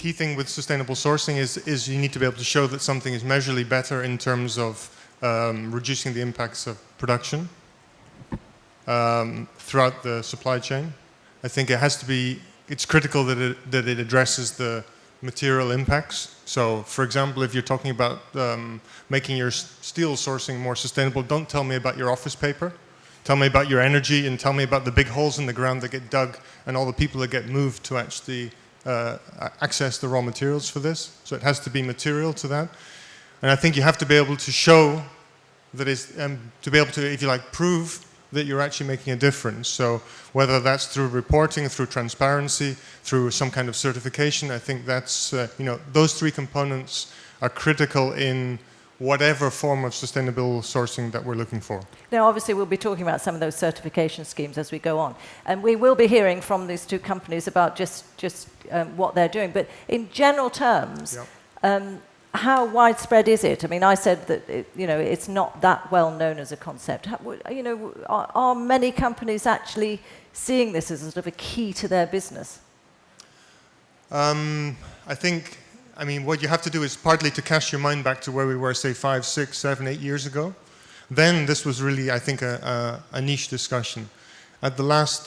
key thing with sustainable sourcing is you need to be able to show that something is measurably better in terms of reducing the impacts of production throughout the supply chain. I think it has to be, it's critical that it addresses the material impacts. So, for example, if you're talking about making your steel sourcing more sustainable, don't tell me about your office paper. Tell me about your energy, and tell me about the big holes in the ground that get dug and all the people that get moved to actually access the raw materials for this. So it has to be material to that. And I think you have to be able to show that is, to be able to, if you like, prove that you're actually making a difference. So whether that's through reporting, through transparency, through some kind of certification, I think that's, those three components are critical in whatever form of sustainable sourcing that we're looking for. Now, obviously, we'll be talking about some of those certification schemes as we go on. And we will be hearing from these two companies about just what they're doing. But in general terms, how widespread is it? I mean, I said that it's not that well known as a concept. Are many companies actually seeing this as sort of a key to their business? I mean, what you have to do is partly to cast your mind back to where we were, say, 5, 6, 7, 8 years ago. Then this was really, I think, a niche discussion. At the last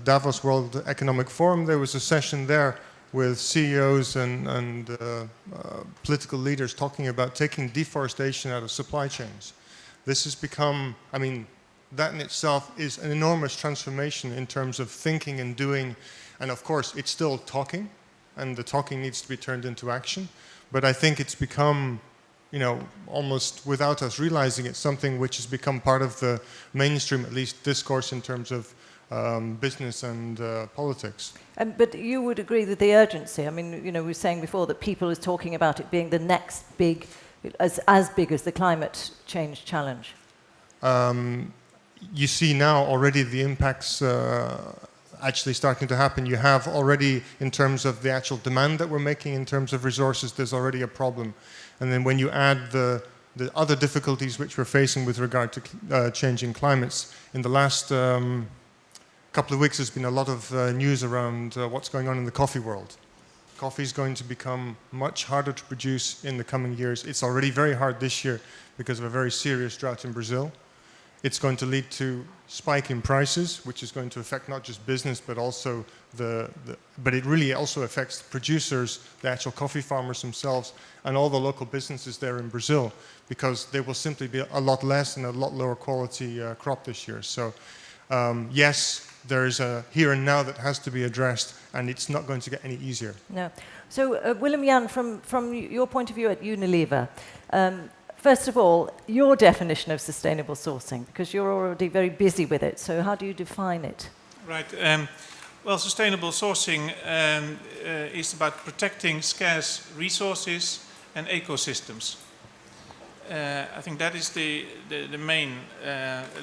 Davos World Economic Forum, there was a session there with CEOs and political leaders talking about taking deforestation out of supply chains. This has become, I mean, that in itself is an enormous transformation in terms of thinking and doing. And of course, it's still talking, and the talking needs to be turned into action. But I think it's become, almost without us realizing it, something which has become part of the mainstream, at least, discourse in terms of business and politics. But you would agree that the urgency, I mean, we were saying before that people are talking about it being the next big, as big as the climate change challenge. You see now already the impacts actually starting to happen. You have already, in terms of the actual demand that we're making in terms of resources, there's already a problem. And then when you add the other difficulties which we're facing with regard to changing climates, in the last couple of weeks there's been a lot of news around what's going on in the coffee world. Coffee is going to become much harder to produce in the coming years. It's already very hard this year because of a very serious drought in Brazil. It's going to lead to spike in prices, which is going to affect not just business, but also but it really also affects the producers, the actual coffee farmers themselves, and all the local businesses there in Brazil, because there will simply be a lot less and a lot lower quality crop this year. So yes, there is a here and now that has to be addressed, and it's not going to get any easier. No. So Willem-Jan, from your point of view at Unilever, first of all, your definition of sustainable sourcing, because you're already very busy with it. So how do you define it? Right. Well, sustainable sourcing is about protecting scarce resources and ecosystems. I think that is the main,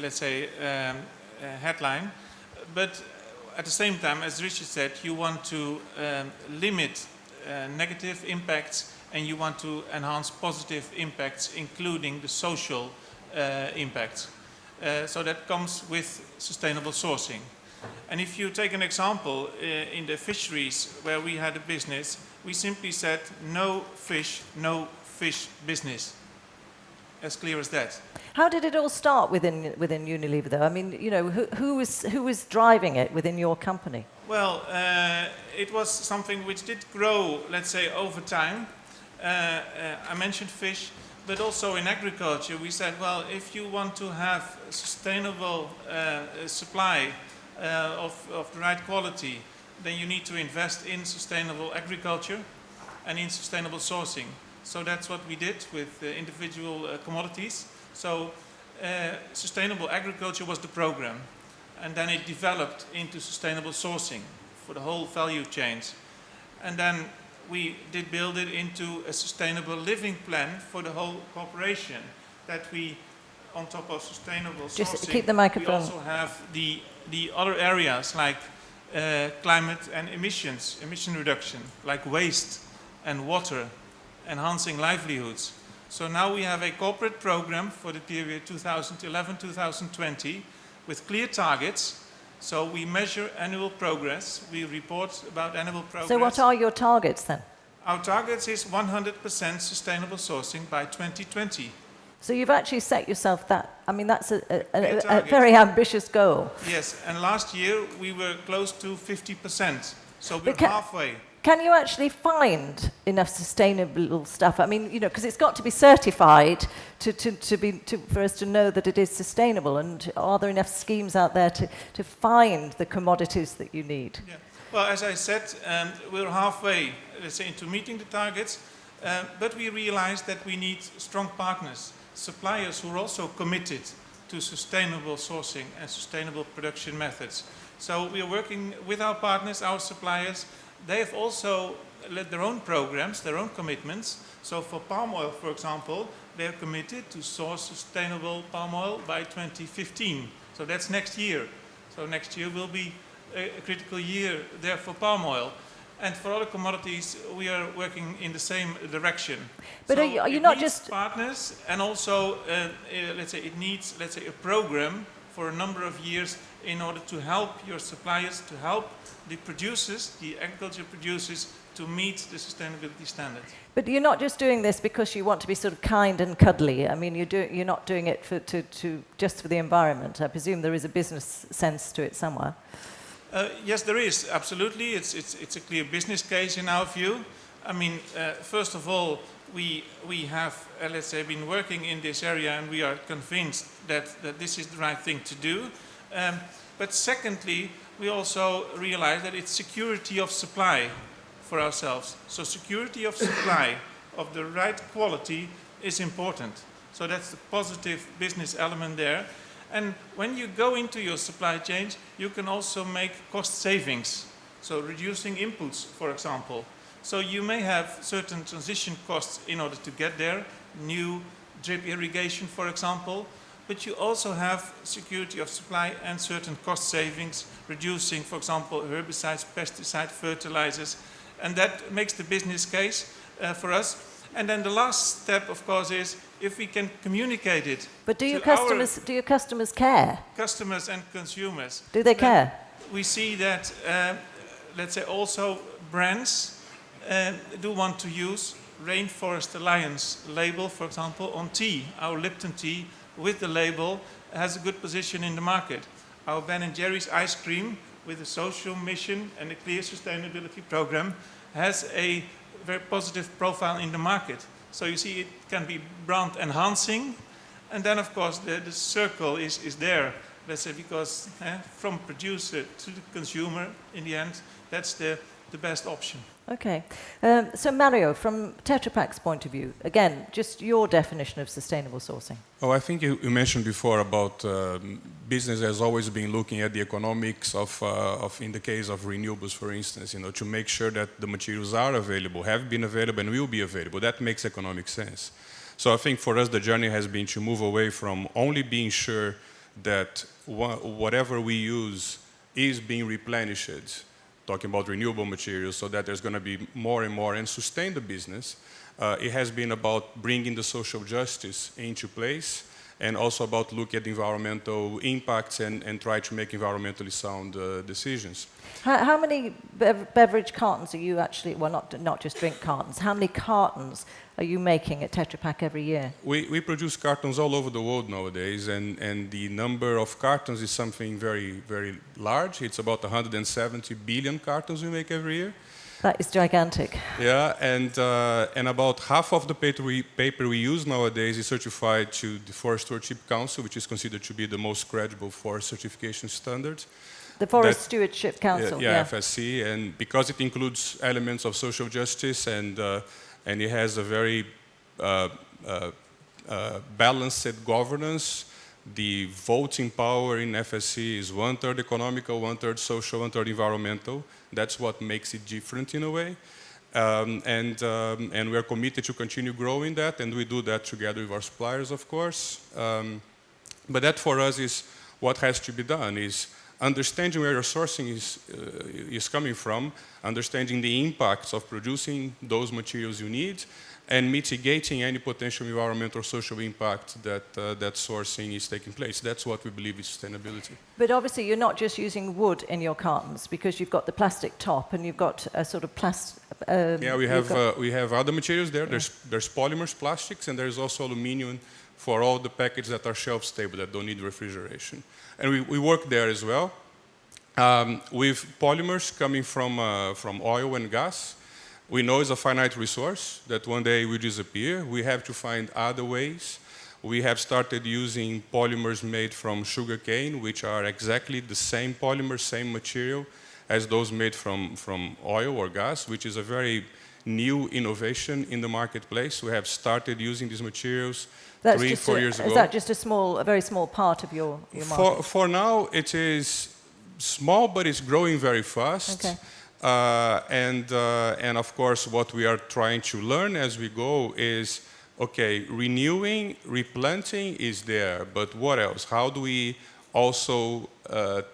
let's say, headline. But at the same time, as Richard said, you want to limit negative impacts, and you want to enhance positive impacts, including the social impacts. So that comes with sustainable sourcing. And if you take an example, in the fisheries where we had a business, we simply said no fish business. As clear as that. How did it all start within Unilever, though? I mean, who was driving it within your company? Well, it was something which did grow, let's say, over time. I mentioned fish, but also in agriculture we said, well, if you want to have a sustainable supply of the right quality, then you need to invest in sustainable agriculture and in sustainable sourcing. So that's what we did with individual commodities. So sustainable agriculture was the program, and then it developed into sustainable sourcing for the whole value chains. And then we did build it into a sustainable living plan for the whole corporation, that we, on top of sustainable sourcing, just keep the microphone. We also have the other areas like climate and emission reduction, like waste and water, enhancing livelihoods. So now we have a corporate program for the period 2011-2020 with clear targets. So we measure annual progress, we report about annual progress. So what are your targets then? Our target is 100% sustainable sourcing by 2020. So you've actually set yourself that. I mean, that's a target. very ambitious goal. Yes, and last year we were close to 50%. So we're But halfway. Can you actually find enough sustainable stuff? I mean, you know, because it's got to be certified for us to know that it is sustainable. And are there enough schemes out there to find the commodities that you need? Yeah. Well, as I said, we're halfway, let's say, into meeting the targets. But we realize that we need strong partners, suppliers who are also committed to sustainable sourcing and sustainable production methods. So we are working with our partners, our suppliers. They have also led their own programs, their own commitments. So for palm oil, for example, they're committed to source sustainable palm oil by 2015. So that's next year. So next year will be a critical year there for palm oil. And for other commodities, we are working in the same direction. But so are you it not needs just partners, and also, let's say, it needs, let's say, a program for a number of years in order to help your suppliers, to help the producers, the agriculture producers, to meet the sustainability standards. But you're not just doing this because you want to be sort of kind and cuddly. I mean, you're not doing it just for the environment. I presume there is a business sense to it somewhere. Yes, there is, absolutely. It's a clear business case in our view. I mean, first of all, we have, let's say, been working in this area, and we are convinced that this is the right thing to do. But secondly, we also realize that it's security of supply for ourselves. So security of supply of the right quality is important. So that's the positive business element there. And when you go into your supply chain, you can also make cost savings. So reducing inputs, for example. So you may have certain transition costs in order to get there, new drip irrigation, for example, but you also have security of supply and certain cost savings, reducing, for example, herbicides, pesticides, fertilizers, and that makes the business case for us. And then the last step, of course, is if we can communicate it. But do your customers care? Customers and consumers. Do they care? We see that, let's say, also brands do want to use Rainforest Alliance label, for example, on tea. Our Lipton tea with the label has a good position in the market. Our Ben & Jerry's ice cream with a social mission and a clear sustainability program has a very positive profile in the market. So you see, it can be brand enhancing, and then of course the circle is there, let's say, because from producer to the consumer, in the end, that's the best option. Okay. So Mario, from Tetra Pak's point of view, again, just your definition of sustainable sourcing. Oh, I think you mentioned before about business has always been looking at the economics of in the case of renewables, for instance, to make sure that the materials are available, have been available, and will be available. That makes economic sense. So I think for us, the journey has been to move away from only being sure that whatever we use is being replenished, talking about renewable materials, so that there's going to be more and more and sustain the business. It has been about bringing the social justice into place, and also about looking at environmental impacts and try to make environmentally sound decisions. How many beverage cartons are you actually, well, not just drink cartons, how many cartons are you making at Tetra Pak every year? We produce cartons all over the world nowadays, and the number of cartons is something very, very large. It's about 170 billion cartons we make every year. That is gigantic. Yeah, and about half of the paper we use nowadays is certified to the Forest Stewardship Council, which is considered to be the most credible forest certification standard. The Forest Stewardship Council. Yeah, FSC, and because it includes elements of social justice and it has a very balanced governance. The voting power in FSC is 1/3 economical, 1/3 social, 1/3 environmental. That's what makes it different in a way. And we're committed to continue growing that, and we do that together with our suppliers, of course. But that for us is what has to be done, is understanding where your sourcing is coming from, understanding the impacts of producing those materials you need, and mitigating any potential environmental or social impact that sourcing is taking place. That's what we believe is sustainability. But obviously you're not just using wood in your cartons, because you've got the plastic top and you've got a sort of plastic... yeah, we have other materials there. Yeah. There's polymers, plastics, and there's also aluminum for all the packages that are shelf stable, that don't need refrigeration. And we work there as well with polymers coming from oil and gas. We know it's a finite resource that one day will disappear. We have to find other ways. We have started using polymers made from sugarcane, which are exactly the same polymer, same material as those made from oil or gas, which is a very new innovation in the marketplace. We have started using these materials 3-4 years ago. Is that just a very small part of your market? For now, it is small, but it's growing very fast. Okay. And of course, what we are trying to learn as we go is, okay, renewing, replanting is there, but what else? How do we also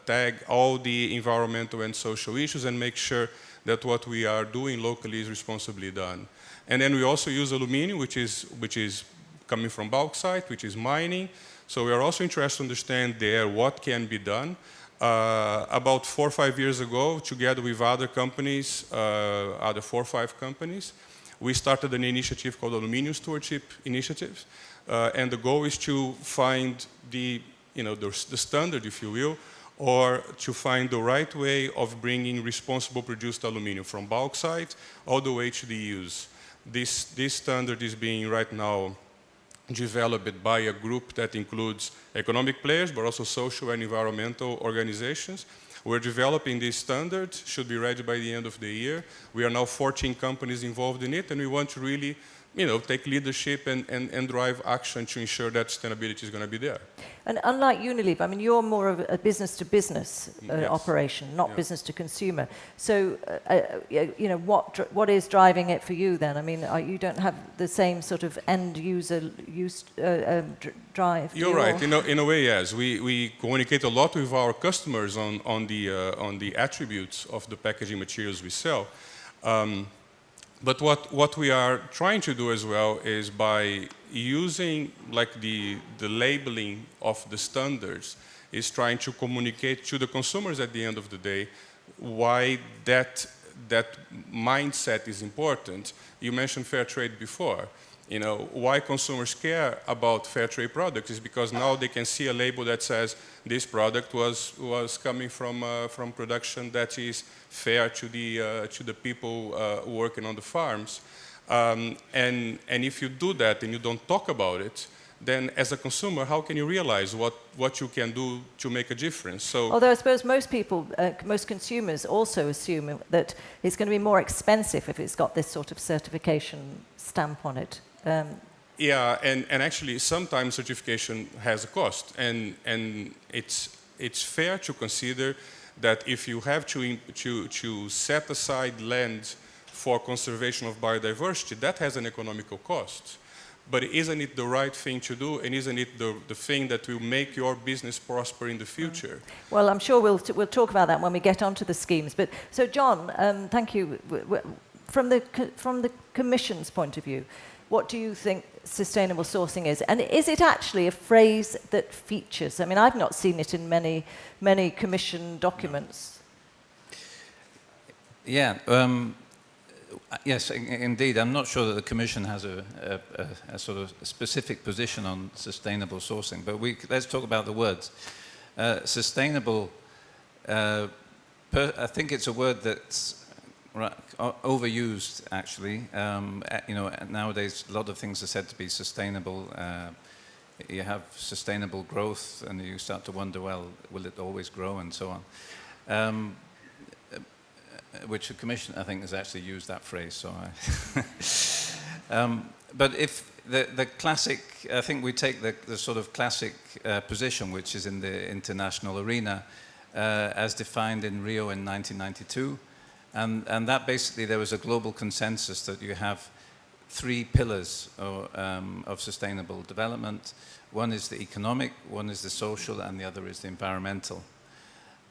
tag all the environmental and social issues and make sure that what we are doing locally is responsibly done? And then we also use aluminum, which is coming from bauxite, which is mining. So we are also interested to understand there what can be done. About 4 or 5 years ago, together with other companies, other 4 or 5 companies, we started an initiative called Aluminium Stewardship Initiative. And the goal is to find the standard, if you will, or to find the right way of bringing responsible produced aluminum from bauxite all the way to the use. This standard is being right now developed by a group that includes economic players, but also social and environmental organizations. We're developing this standard, should be ready by the end of the year. We are now 14 companies involved in it, and we want to really take leadership and drive action to ensure that sustainability is going to be there. And unlike Unilever, I mean, you're more of a business-to-business Yes. operation, not Yeah. business-to-consumer. So, what is driving it for you then? I mean, you don't have the same sort of end-user drive. You're right. In a way, yes. We communicate a lot with our customers on the attributes of the packaging materials we sell. But what we are trying to do as well is by using the labeling of the standards, is trying to communicate to the consumers at the end of the day why that mindset is important. You mentioned fair trade before. Why consumers care about fair trade products is because now they can see a label that says this product was coming from production that is fair to the people working on the farms. And if you do that and you don't talk about it, then as a consumer, how can you realize what you can do to make a difference? So, although I suppose most consumers also assume that it's going to be more expensive if it's got this sort of certification stamp on it. Yeah, and actually sometimes certification has a cost, and it's fair to consider that if you have to set aside land for conservation of biodiversity, that has an economical cost. But isn't it the right thing to do, and isn't it the thing that will make your business prosper in the future? Well, I'm sure we'll talk about that when we get onto the schemes. But so, John, thank you. From the Commission's point of view, what do you think sustainable sourcing is? And is it actually a phrase that features? I mean, I've not seen it in many Commission documents. Yeah. Yes, indeed. I'm not sure that the Commission has a sort of specific position on sustainable sourcing, but let's talk about the words. Sustainable, I think it's a word that's overused, actually. Nowadays, a lot of things are said to be sustainable. You have sustainable growth, and you start to wonder, well, will it always grow, and so on. Which the Commission, I think, has actually used that phrase. So, but if the classic, I think we take the sort of classic position, which is in the international arena, as defined in Rio in 1992, and that basically there was a global consensus that you have 3 pillars of sustainable development. One is the economic, one is the social, and the other is the environmental.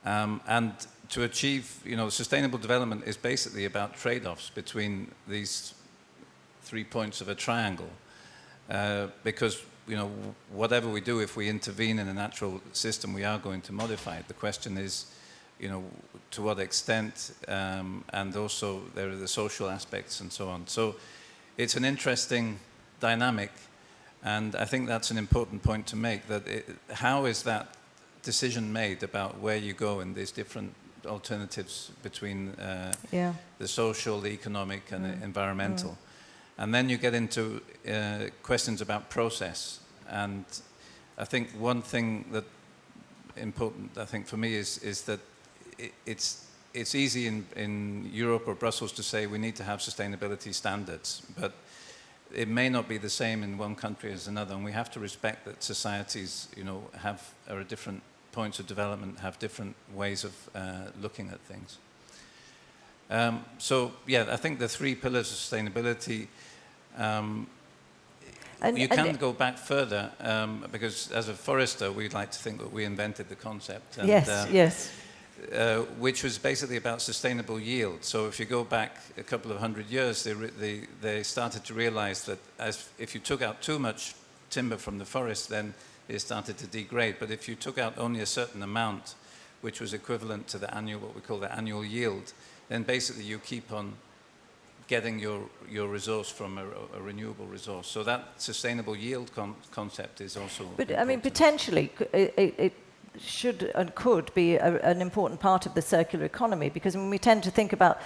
And to achieve, sustainable development is basically about trade-offs between these 3 points of a triangle. Because, whatever we do, if we intervene in a natural system, we are going to modify it. The question is, to what extent, and also there are the social aspects and so on. So it's an interesting dynamic, and I think that's an important point to make, that how is that decision made about where you go in these different alternatives between the social, the economic, and the environmental. And then you get into questions about process. And I think one thing that important, I think, for me is that it's easy in Europe or Brussels to say we need to have sustainability standards, but it may not be the same in one country as another, and we have to respect that societies, are at different points of development, have different ways of looking at things. So, yeah, I think the 3 pillars of sustainability. You can go back further, because as a forester, we'd like to think that we invented the concept. And, yes. Which was basically about sustainable yield. So if you go back a couple of hundred years, they started to realize that if you took out too much timber from the forest, then it started to degrade. But if you took out only a certain amount, which was equivalent to the annual, what we call the annual yield, then basically you keep on getting your resource from a renewable resource. So that sustainable yield concept is also But important. I mean, potentially, it should and could be an important part of the circular economy, because when we tend to think about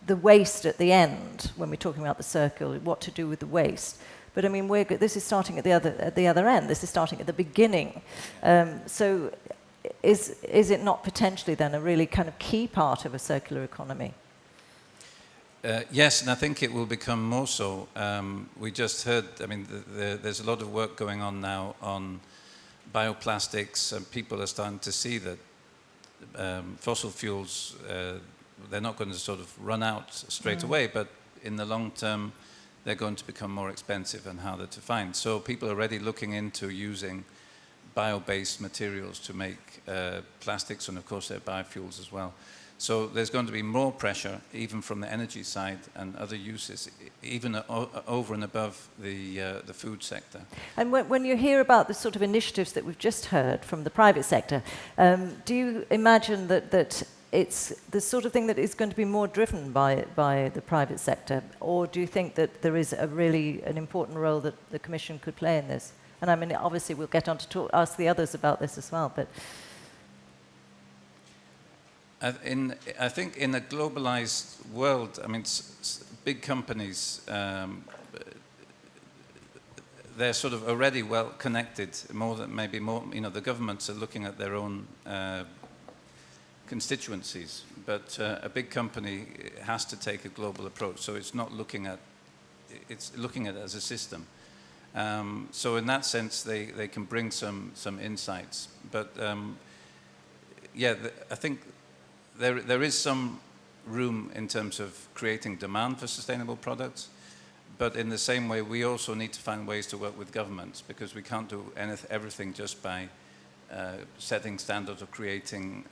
the waste at the end, when we're talking about the circle, what to do with the waste. But I mean, this is starting at the other end. This is starting at the beginning. So is it not potentially then a really kind of key part of a circular economy? Yes, and I think it will become more so. We just heard, I mean, there's a lot of work going on now on bioplastics, and people are starting to see that fossil fuels, they're not going to sort of run out straight away, but in the long term, they're going to become more expensive and harder to find. So people are already looking into using bio-based materials to make plastics, and of course, they're biofuels as well. So there's going to be more pressure, even from the energy side and other uses, even over and above the food sector. And when you hear about the sort of initiatives that we've just heard from the private sector, do you imagine that it's the sort of thing that is going to be more driven by the private sector, or do you think that there is an important role that the Commission could play in this? And I mean, obviously, we'll get on to ask the others about this as well, but. I think in a globalized world, I mean, big companies, they're sort of already well connected, maybe more, the governments are looking at their own constituencies, but a big company has to take a global approach, so it's looking at it as a system. So in that sense, they can bring some insights, but yeah, I think there is some room in terms of creating demand for sustainable products, but in the same way, we also need to find ways to work with governments, because we can't do everything just by setting standards or creating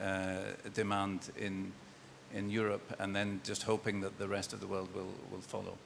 demand in Europe and then just hoping that the rest of the world will follow.